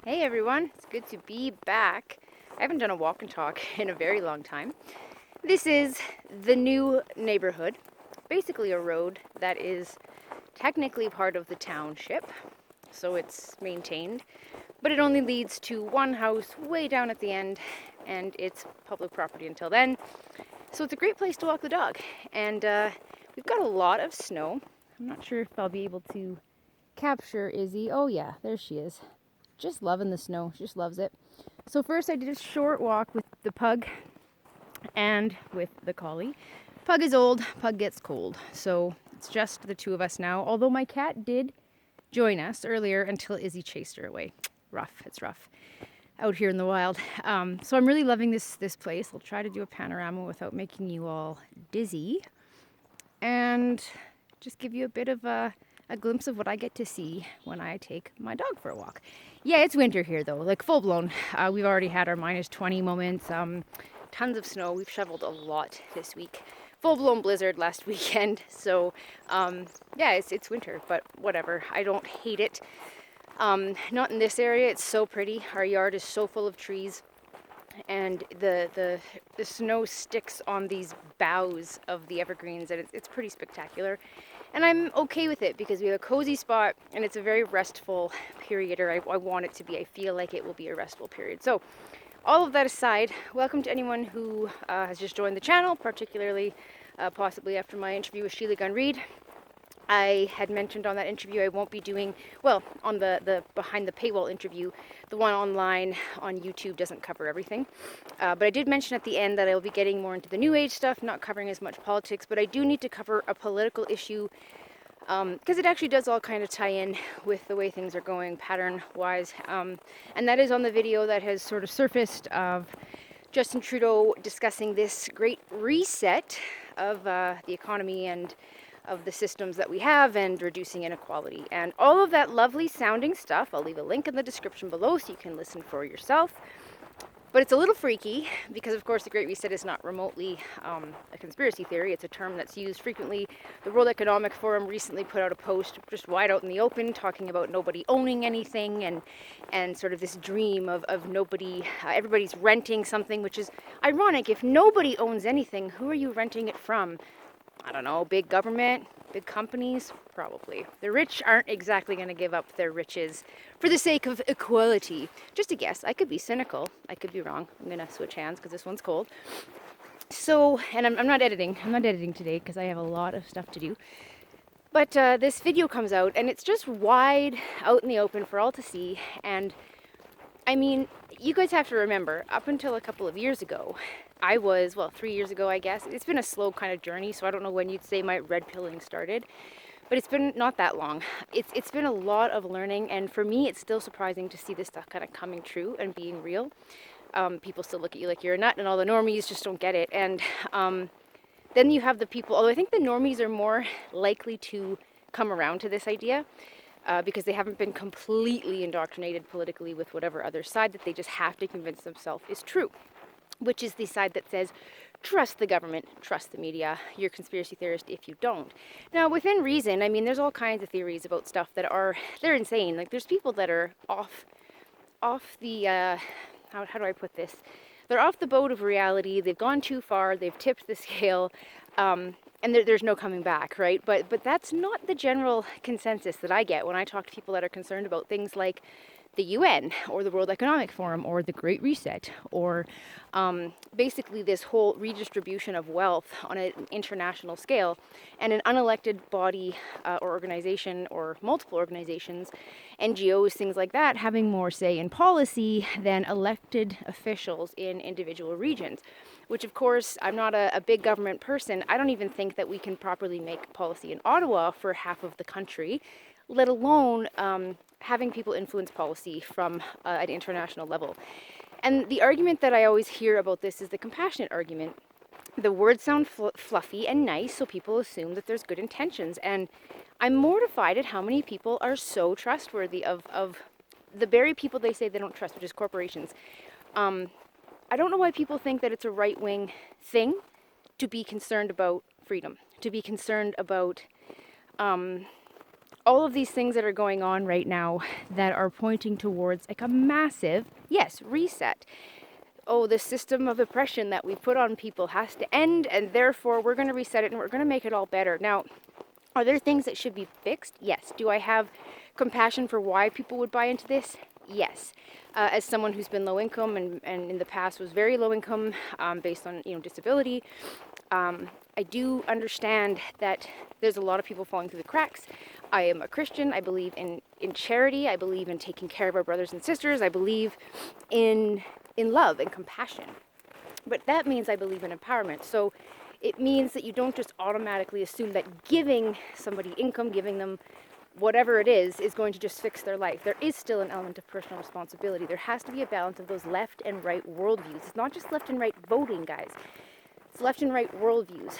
Hey everyone, it's good to be back. I haven't done a walk and talk in a very long time. This is the new neighborhood, basically a road that is technically part of the township, so it's maintained, but it only leads to one house way down at the end, and it's public property until then. So it's a great place to walk the dog, and we've got a lot of snow. I'm not sure if I'll be able to capture Izzy. Oh yeah, there she is. Just loving the snow. She just loves it. So first I did a short walk with the pug and with the collie. Pug is old, pug gets cold. So it's just the two of us now. Although my cat did join us earlier until Izzy chased her away. Rough, it's rough out here in the wild. So I'm really loving this place. I'll try to do a panorama without making you all dizzy. And just give you a bit of a glimpse of what I get to see when I take my dog for a walk. Yeah, it's winter here though, like full blown. We've already had our minus 20 moments, tons of snow. We've shoveled a lot this week. Full blown blizzard last weekend. So yeah, it's winter, but whatever. I don't hate it. Not in this area. It's so pretty. Our yard is so full of trees. And the snow sticks on these boughs of the evergreens, and it's pretty spectacular. And I'm okay with it because we have a cozy spot, and it's a very restful period, or I want it to be. I feel like it will be a restful period. So all of that aside, welcome to anyone who has just joined the channel, particularly possibly after my interview with Sheila Gunn Reid. I had mentioned on that interview I won't be doing, well, on the behind the paywall interview, the one online on YouTube doesn't cover everything. But I did mention at the end that I will be getting more into the New Age stuff, not covering as much politics, but I do need to cover a political issue because it actually does all kind of tie in with the way things are going pattern-wise. And that is on the video that has sort of surfaced of Justin Trudeau discussing this great reset of the economy and of the systems that we have and reducing inequality and all of that lovely sounding stuff. I'll leave a link in the description below so you can listen for yourself. But it's a little freaky because, of course, the Great Reset is not remotely a conspiracy theory. It's a term that's used frequently. The World Economic Forum recently put out a post just wide out in the open talking about nobody owning anything and sort of this dream of nobody, everybody's renting something, which is ironic. If nobody owns anything, who are you renting it from? I don't know, big government, big companies, probably. The rich aren't exactly going to give up their riches for the sake of equality. Just a guess. I could be cynical. I could be wrong. I'm going to switch hands because this one's cold. So, and I'm not editing. I'm not editing today because I have a lot of stuff to do. But this video comes out and it's just wide out in the open for all to see. And I mean, you guys have to remember, up until a couple of years ago, I was, well, 3 years ago, I guess. It's been a slow kind of journey, so I don't know when you'd say my red pilling started, but it's been not that long. It's been a lot of learning, and for me, it's still surprising to see this stuff kind of coming true and being real. People still look at you like you're a nut, and all the normies just don't get it. And then you have the people, although I think the normies are more likely to come around to this idea, because they haven't been completely indoctrinated politically with whatever other side that they just have to convince themselves is true, which is the side that says, trust the government, trust the media, you're a conspiracy theorist if you don't. Now, within reason, I mean, there's all kinds of theories about stuff that they're insane. Like, there's people that are off the, how do I put this? They're off the boat of reality, they've gone too far, they've tipped the scale, and there's no coming back, right? But that's not the general consensus that I get when I talk to people that are concerned about things like the UN or the World Economic Forum or the Great Reset or basically this whole redistribution of wealth on an international scale, and an unelected body or organization or multiple organizations, NGOs, things like that, having more say in policy than elected officials in individual regions. Which, of course, I'm not a big government person. I don't even think that we can properly make policy in Ottawa for half of the country, let alone having people influence policy from an international level. And the argument that I always hear about this is the compassionate argument. The words sound fluffy and nice, so people assume that there's good intentions. And I'm mortified at how many people are so trustworthy of the very people they say they don't trust, which is corporations. I don't know why people think that it's a right-wing thing to be concerned about freedom, to be concerned about all of these things that are going on right now that are pointing towards like a massive, yes, reset. Oh, the system of oppression that we put on people has to end, and therefore we're going to reset it and we're going to make it all better. Now, are there things that should be fixed? Yes. Do I have compassion for why people would buy into this? Yes. As someone who's been low income and in the past was very low income based on disability, I do understand that there's a lot of people falling through the cracks. I am a Christian. I believe in charity. I believe in taking care of our brothers and sisters. I believe in love and compassion. But that means I believe in empowerment. So it means that you don't just automatically assume that giving somebody income, giving them whatever it is going to just fix their life. There is still an element of personal responsibility. There has to be a balance of those left and right worldviews. It's not just left and right voting, guys. It's left and right worldviews.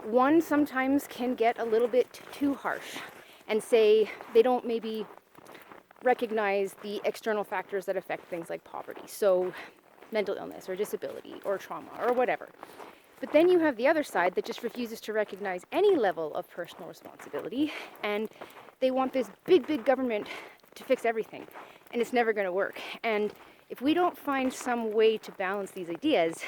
One sometimes can get a little bit too harsh and say they don't maybe recognize the external factors that affect things like poverty. So mental illness or disability or trauma or whatever. But then you have the other side that just refuses to recognize any level of personal responsibility, and they want this big government to fix everything, and it's never going to work. And if we don't find some way to balance these ideas,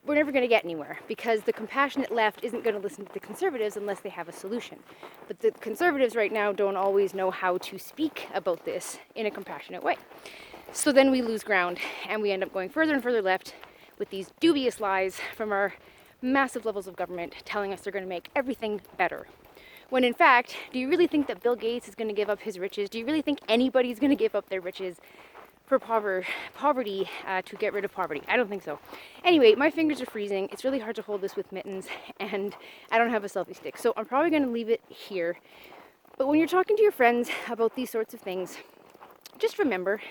we're never going to get anywhere, because the compassionate left isn't going to listen to the conservatives unless they have a solution. But the conservatives right now don't always know how to speak about this in a compassionate way. So then we lose ground, and we end up going further and further left with these dubious lies from our massive levels of government telling us they're going to make everything better. When in fact, do you really think that Bill Gates is going to give up his riches? Do you really think anybody's going to give up their riches for poverty to get rid of poverty? I don't think so. Anyway, my fingers are freezing. It's really hard to hold this with mittens, and I don't have a selfie stick. So I'm probably going to leave it here. But when you're talking to your friends about these sorts of things, just remember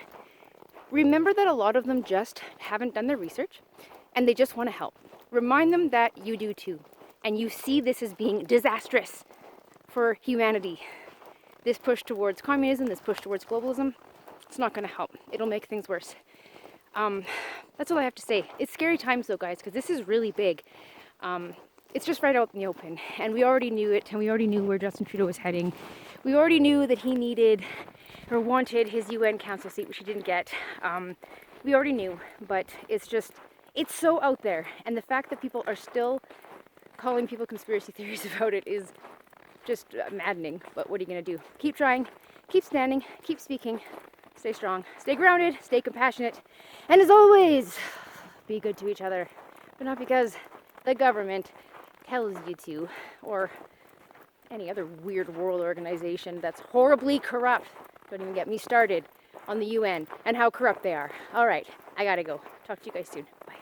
that a lot of them just haven't done their research and they just want to help. Remind them that you do too, and you see this as being disastrous for humanity. This push towards communism, this push towards globalism, it's not going to help. It'll make things worse. That's all I have to say. It's scary times though, guys, because this is really big. It's just right out in the open, and we already knew it, and we already knew where Justin Trudeau was heading. We already knew that he needed or wanted his UN Council seat, which he didn't get. We already knew, but it's so out there, and the fact that people are still calling people conspiracy theories about it is just maddening. But what are you going to do? Keep trying, keep standing, keep speaking, stay strong, stay grounded, stay compassionate, and as always, be good to each other, but not because the government tells you to, or any other weird world organization that's horribly corrupt. Don't even get me started on the UN and how corrupt they are. All right, I gotta go. Talk to you guys soon. Bye.